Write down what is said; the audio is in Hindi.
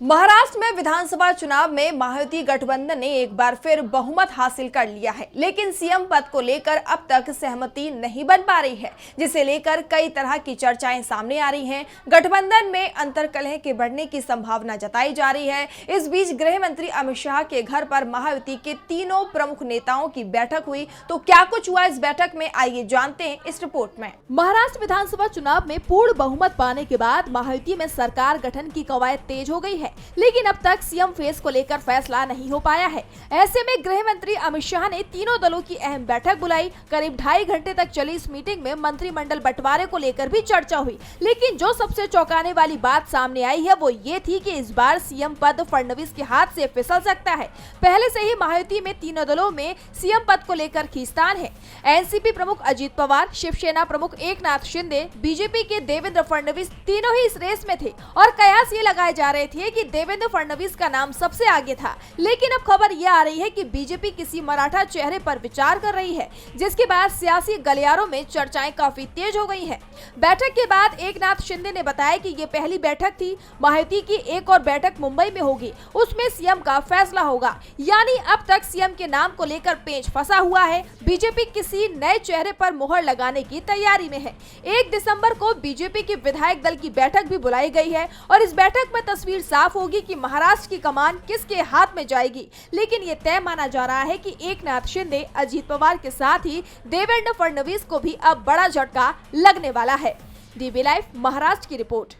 महाराष्ट्र में विधानसभा चुनाव में महायुति गठबंधन ने एक बार फिर बहुमत हासिल कर लिया है, लेकिन सीएम पद को लेकर अब तक सहमति नहीं बन पा रही है, जिसे लेकर कई तरह की चर्चाएं सामने आ रही हैं। गठबंधन में अंतर्कलह के बढ़ने की संभावना जताई जा रही है। इस बीच गृह मंत्री अमित शाह के घर पर महायुति के तीनों प्रमुख नेताओं की बैठक हुई, तो क्या कुछ हुआ इस बैठक में, आइए जानते हैं इस रिपोर्ट में। महाराष्ट्र विधानसभा चुनाव में पूर्ण बहुमत पाने के बाद महायुति में सरकार गठन की कवायद तेज हो गई है, लेकिन अब तक सीएम फेस को लेकर फैसला नहीं हो पाया है। ऐसे में गृह मंत्री अमित शाह ने तीनों दलों की अहम बैठक बुलाई। करीब 2.5 घंटे तक चली इस मीटिंग में मंत्रिमंडल बंटवारे को लेकर भी चर्चा हुई, लेकिन जो सबसे चौंकाने वाली बात सामने आई है वो ये थी कि इस बार सीएम पद फडणवीस के हाथ से फिसल सकता है। पहले से ही महायुति में तीनों दलों में सीएम पद को लेकर खींचतान है। एनसीपी प्रमुख अजित पवार, शिवसेना प्रमुख एकनाथ शिंदे, बीजेपी के देवेंद्र फडणवीस तीनों ही इस रेस में थे और कयास ये लगाए जा रहे थे कि देवेंद्र फडणवीस का नाम सबसे आगे था। लेकिन अब खबर यह आ रही है कि बीजेपी किसी मराठा चेहरे पर विचार कर रही है, जिसके बाद सियासी गलियारों में चर्चाएं काफी तेज हो गई हैं। बैठक के बाद एकनाथ शिंदे ने बताया कि ये पहली बैठक थी, महायुति की एक और बैठक मुंबई में होगी, उसमें सीएम का फैसला होगा। यानी अब तक सीएम के नाम को लेकर पेंच फंसा हुआ है। बीजेपी किसी नए चेहरे पर मुहर लगाने की तैयारी में है। 1 दिसंबर को बीजेपी की विधायक दल की बैठक भी बुलाई गई है और इस बैठक में तस्वीर साफ होगी कि महाराष्ट्र की कमान किसके हाथ में जाएगी। लेकिन ये तय माना जा रहा है कि एकनाथ शिंदे, अजित पवार के साथ ही देवेंद्र फडणवीस को भी अब बड़ा झटका लगने वाला है। डीबी लाइव महाराष्ट्र की रिपोर्ट।